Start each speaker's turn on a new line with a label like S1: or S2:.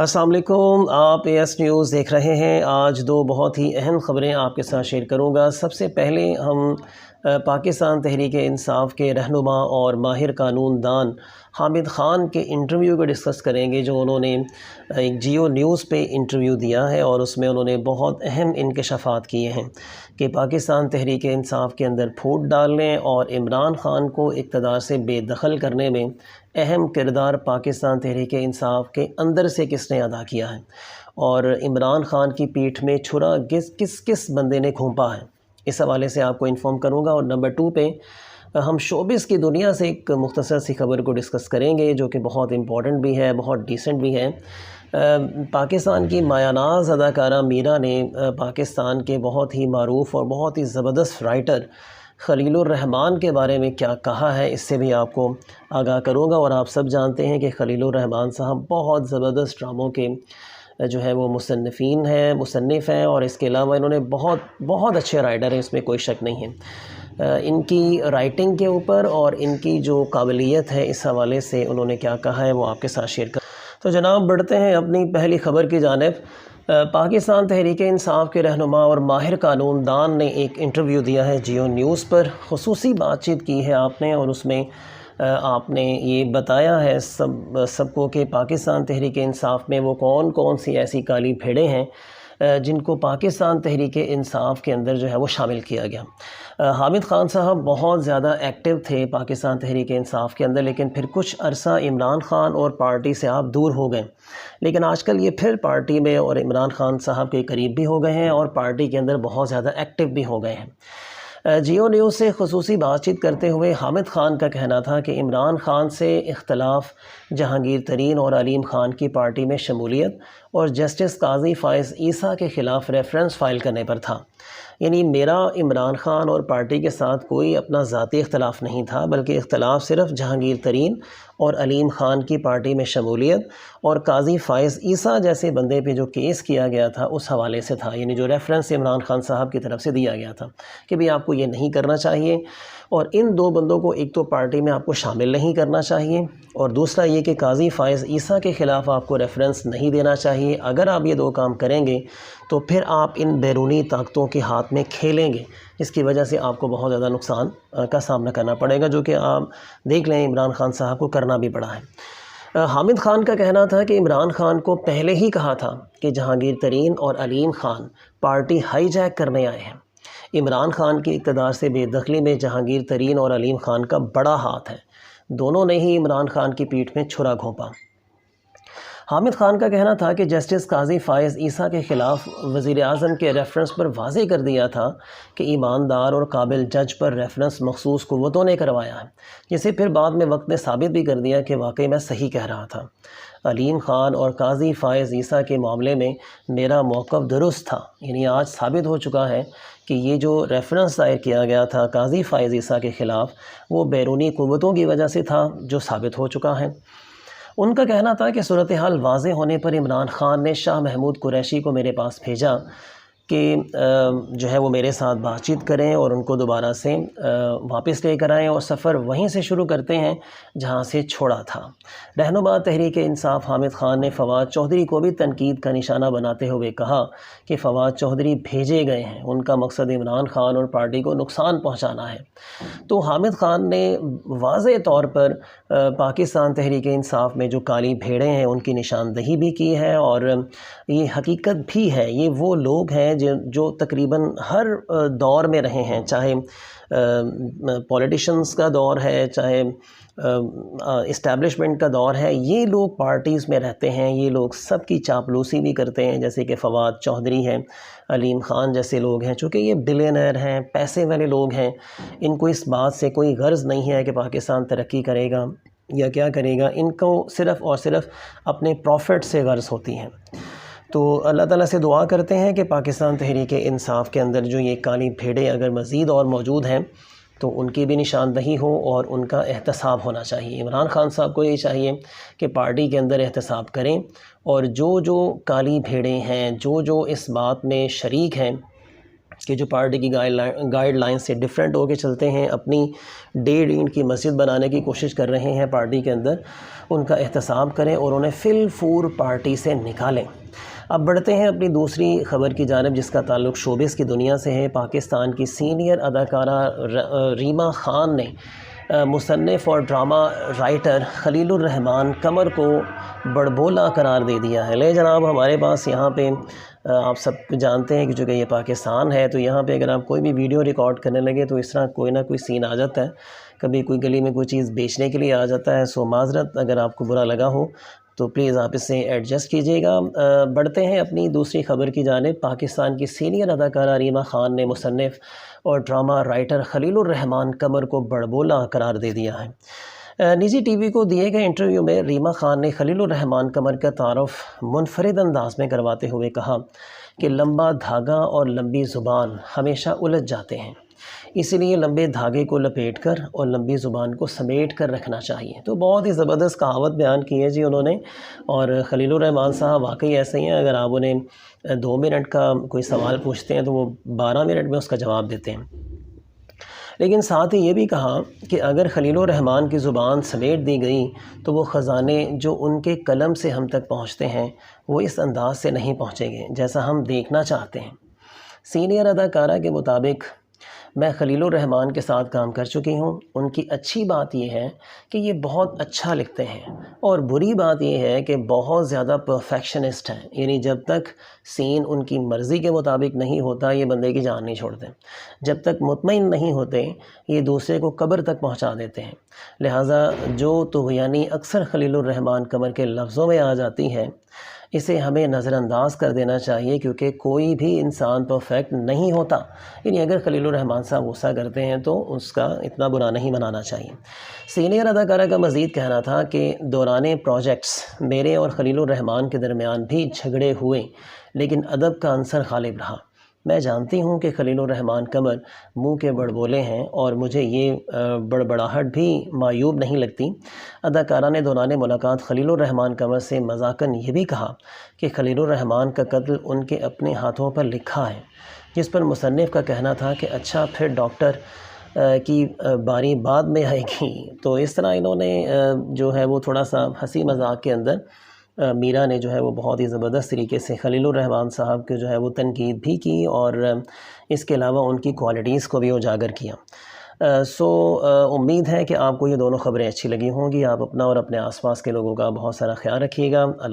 S1: अस्सलाम वालेकुम, आप एएस न्यूज़ देख रहे हैं। आज दो बहुत ही अहम ख़बरें आपके साथ शेयर करूंगा। सबसे पहले हम पाकिस्तान तहरीक इंसाफ के रहनुमा और माहिर कानून दान हामिद ख़ान के इंटरव्यू को डिस्कस करेंगे, जो उन्होंने एक जियो न्यूज़ पे इंटरव्यू दिया है और उसमें उन्होंने बहुत अहम इंकशाफात किए हैं कि पाकिस्तान तहरीक इंसाफ के अंदर फूट डालने और इमरान ख़ान को इक़्तिदार से बेदखल करने में अहम किरदार पाकिस्तान तहरीक इंसाफ के अंदर से किसने अदा किया है और इमरान ख़ान की पीठ में छुरा किस बंदे ने घोंपा है, इस हवाले से आपको इन्फॉर्म करूंगा। और नंबर 2 पे हम शोबिस की दुनिया से एक मुख्तसर सी खबर को डिस्कस करेंगे, जो कि बहुत इंपॉर्टेंट भी है, बहुत डिसेंट भी है। पाकिस्तान की मायानाज़ अदाकारा मीरा ने पाकिस्तान के बहुत ही मारूफ़ और बहुत ही ज़बरदस्त राइटर खलीलुर रहमान के बारे में क्या कहा है, इससे भी आपको आगाह करूँगा। और आप सब जानते हैं कि खलीलुर रहमान साहब बहुत ज़बरदस्त ड्रामों के जो है वो मुसन्निफ़ हैं और इसके अलावा इन्होंने बहुत अच्छे राइटर हैं, इसमें कोई शक नहीं है। इनकी राइटिंग के ऊपर और इनकी जो काबिलियत है, इस हवाले से उन्होंने क्या कहा है वो आपके साथ शेयर कर। तो जनाब, बढ़ते हैं अपनी पहली ख़बर की जानिब। पाकिस्तान तहरीक इंसाफ के रहनुमा और माहिर कानून दान ने एक इंटरव्यू दिया है जियो न्यूज़ पर। ख़ुसूसी बातचीत की है आपने और उसमें आपने ये बताया है सबको कि पाकिस्तान तहरीक इंसाफ में वो कौन सी ऐसी काली भेड़ें हैं जिनको पाकिस्तान तहरीक इंसाफ के अंदर जो है वो शामिल किया गया। हामिद ख़ान साहब बहुत ज़्यादा एक्टिव थे पाकिस्तान तहरीक इंसाफ के अंदर, लेकिन फिर कुछ अरसा इमरान ख़ान और पार्टी से आप दूर हो गए, लेकिन आजकल ये फिर पार्टी में और इमरान ख़ान साहब के करीब भी हो गए हैं और पार्टी के अंदर बहुत ज़्यादा एक्टिव भी हो गए हैं। जियो न्यूज़ से ख़ुसूसी बातचीत करते हुए हामिद ख़ान का कहना था कि इमरान ख़ान से इख्तलाफ जहांगीर तरीन और अलीम ख़ान की पार्टी में शमूलियत और जस्टिस काजी फ़ाइज़ ईसा के ख़िलाफ़ रेफरेंस फ़ाइल करने पर था। यानी मेरा इमरान ख़ान और पार्टी के साथ कोई अपना ज़ाती इख्तलाफ नहीं था, बल्कि इख्तलाफ सिर्फ़ जहांगीर तरीन और अलीम ख़ान की पार्टी में शमूलियत और काजी फ़ाइज़ ईसा जैसे बंदे पे जो केस किया गया था उस हवाले से था। यानी जो रेफरेंस इमरान ख़ान साहब की तरफ से दिया गया था कि भाई आपको ये नहीं करना चाहिए और इन दो बंदों को एक तो पार्टी में आपको शामिल नहीं करना चाहिए और दूसरा ये कि काजी फ़ाइज़ ईसा के ख़िलाफ़ आपको रेफरेंस नहीं देना चाहिए। अगर आप ये दो काम करेंगे तो फिर आप इन बैरूनी ताकतों के हाथ में खेलेंगे, जिसकी वजह से आपको बहुत ज़्यादा नुकसान का सामना करना पड़ेगा, जो कि आप देख लें इमरान ख़ान साहब को करना भी पड़ा है। हामिद ख़ान का कहना था कि इमरान ख़ान को पहले ही कहा था कि जहांगीर तरीन और अलीम ख़ान पार्टी हाईजैक करने आए हैं। इमरान ख़ान की इक़्तिदार से बेदखली में जहांगीर तरीन और अलीम ख़ान का बड़ा हाथ है, दोनों ने ही इमरान ख़ान की पीठ में छुरा घोंपा। हामिद ख़ान का कहना था कि जस्टिस काजी फ़ाइज़ ईसा के ख़िलाफ़ वज़ीर आज़म के रेफरेंस पर वाज़ेह कर दिया था कि ईमानदार और काबिल जज पर रेफरेंस मखसूस क़ुव्वतों ने करवाया है, जिसे फिर बाद में वक्त ने साबित भी कर दिया कि वाकई मैं सही कह रहा था। अलीम ख़ान और काजी फ़ाइज़ ईसा के मामले में मेरा मौक़िफ़ दुरुस्त था। यानी आज साबित हो चुका है कि ये जो रेफरेंस दायर किया गया था काजी फ़ाइज़ ईसा के ख़िलाफ़, वो बैरूनी क़ुव्वतों की वजह से था, जो साबित हो चुका है। उनका कहना था कि सूरत हाल वाज़े होने पर इमरान ख़ान ने शाह महमूद कुरैशी को मेरे पास भेजा कि जो है वो मेरे साथ बातचीत करें और उनको दोबारा से वापस लेकर आएँ और सफ़र वहीं से शुरू करते हैं जहां से छोड़ा था। रहनुमा तहरीक इंसाफ हामिद ख़ान ने फ़वाद चौधरी को भी तनकीद का निशाना बनाते हुए कहा कि फ़वाद चौधरी भेजे गए हैं, उनका मकसद इमरान ख़ान और पार्टी को नुकसान पहुँचाना है। तो हामिद ख़ान ने वाज़े तौर पर पाकिस्तान तहरीक इंसाफ में जो काली भेड़ें हैं उनकी निशानदही भी की है और ये हकीकत भी है। ये वो लोग हैं जो तकरीबन हर दौर में रहे हैं, चाहे पॉलिटिशियंस का दौर है, चाहे इस्टेब्लिशमेंट का दौर है, ये लोग पार्टीज़ में रहते हैं, ये लोग सबकी चापलूसी भी करते हैं, जैसे कि फ़वाद चौधरी हैं, अलीम ख़ान जैसे लोग हैं। चूँकि ये बिलियनर हैं, पैसे वाले लोग हैं, इनको इस बात से कोई गर्ज़ नहीं है कि पाकिस्तान तरक्की करेगा या क्या करेगा, इनको सिर्फ़ और सिर्फ अपने प्रॉफिट से गर्ज़ होती हैं। तो अल्लाह ताला से दुआ करते हैं कि पाकिस्तान तहरीक इंसाफ के अंदर जो ये काली भेड़ें अगर मज़ीद और मौजूद हैं तो उनकी भी निशानदही हो और उनका एहतसाब होना चाहिए। इमरान ख़ान साहब को ये चाहिए कि पार्टी के अंदर एहतसाब करें और जो काली भेड़ें हैं, जो इस बात में शरीक हैं کہ جو پارٹی کی گائیڈ لائن سے ڈیفرنٹ ہو کے چلتے ہیں، اپنی 1.5 اینٹ کی مسجد بنانے کی کوشش کر رہے ہیں پارٹی کے اندر، ان کا احتساب کریں اور انہیں فی الفور پارٹی سے نکالیں۔ اب بڑھتے ہیں اپنی دوسری خبر کی جانب، جس کا تعلق شوبز کی دنیا سے ہے۔ پاکستان کی سینئر اداکارہ ریما خان نے مصنف اور ڈرامہ رائٹر خلیل الرحمان قمر کو بڑبولا قرار دے دیا ہے۔ لے جناب، ہمارے پاس یہاں پہ آپ سب جانتے ہیں کہ چونکہ یہ پاکستان ہے، تو یہاں پہ اگر آپ کوئی بھی ویڈیو ریکارڈ کرنے لگے تو اس طرح کوئی نہ کوئی سین آ جاتا ہے، کبھی کوئی گلی میں کوئی چیز بیچنے کے لیے آ جاتا ہے۔ سو معذرت اگر آپ کو برا لگا ہو تو پلیز آپ اس سے ایڈجسٹ کیجیے گا۔ بڑھتے ہیں اپنی دوسری خبر کی جانب۔ پاکستان کی سینئر اداکارہ ریما خان نے مصنف اور ڈرامہ رائٹر خلیل الرحمان قمر کو بڑبولا قرار دے دیا ہے۔ نجی ٹی وی کو دیے گئے انٹرویو میں ریما خان نے خلیل الرحمان قمر کا تعارف منفرد انداز میں کرواتے ہوئے کہا کہ لمبا دھاگا اور لمبی زبان ہمیشہ الجھ جاتے ہیں، اسی لیے لمبے دھاگے کو لپیٹ کر اور لمبی زبان کو سمیٹ کر رکھنا چاہیے۔ تو بہت ہی زبردست کہاوت بیان کی ہے جی انہوں نے، اور خلیل الرحمان صاحب واقعی ایسے ہی ہیں، اگر آپ انہیں 2 منٹ کا کوئی سوال پوچھتے ہیں تو وہ 12 منٹ میں اس کا جواب دیتے ہیں۔ لیکن ساتھ ہی یہ بھی کہا کہ اگر خلیل الرحمان کی زبان سمیٹ دی گئی تو وہ خزانے جو ان کے قلم سے ہم تک پہنچتے ہیں وہ اس انداز سے نہیں پہنچیں گے جیسا ہم دیکھنا چاہتے ہیں۔ سینئر اداکارہ کے مطابق میں خلیل الرحمان کے ساتھ کام کر چکی ہوں۔ ان کی اچھی بات یہ ہے کہ یہ بہت اچھا لکھتے ہیں، اور بری بات یہ ہے کہ بہت زیادہ پرفیکشنسٹ ہیں، یعنی جب تک سین ان کی مرضی کے مطابق نہیں ہوتا یہ بندے کی جان نہیں چھوڑتے، جب تک مطمئن نہیں ہوتے یہ دوسرے کو قبر تک پہنچا دیتے ہیں۔ لہٰذا جو طغیانی اکثر خلیل الرحمان قمر کے لفظوں میں آ جاتی ہے اسے ہمیں نظر انداز کر دینا چاہیے، کیونکہ کوئی بھی انسان پرفیکٹ نہیں ہوتا۔ یعنی اگر خلیل الرحمان صاحب غصہ کرتے ہیں تو اس کا اتنا برا نہیں منانا چاہیے۔ سینئر اداکارہ کا مزید کہنا تھا کہ دوران پروجیکٹس میرے اور خلیل الرحمان کے درمیان بھی جھگڑے ہوئے، لیکن ادب کا عنصر غالب رہا۔ میں جانتی ہوں کہ خلیل الرحمان قمر منہ کے بڑبولے ہیں اور مجھے یہ بڑبڑاہٹ بھی معیوب نہیں لگتی۔ اداکارہ نے دوران ملاقات خلیل الرحمان قمر سے مذاقاً یہ بھی کہا کہ خلیل الرحمان کا قتل ان کے اپنے ہاتھوں پر لکھا ہے، جس پر مصنف کا کہنا تھا کہ اچھا پھر ڈاکٹر کی باری بعد میں آئے گی۔ تو اس طرح انہوں نے جو ہے وہ تھوڑا سا ہنسی مذاق کے اندر میرا نے جو ہے وہ بہت ہی زبردست طریقے سے خلیل الرحمان صاحب کے جو ہے وہ تنقید بھی کی، اور اس کے علاوہ ان کی کوالٹیز کو بھی اجاگر کیا۔ امید ہے کہ آپ کو یہ دونوں خبریں اچھی لگی ہوں گی۔ آپ اپنا اور اپنے آس پاس کے لوگوں کا بہت سارا خیال رکھیے گا۔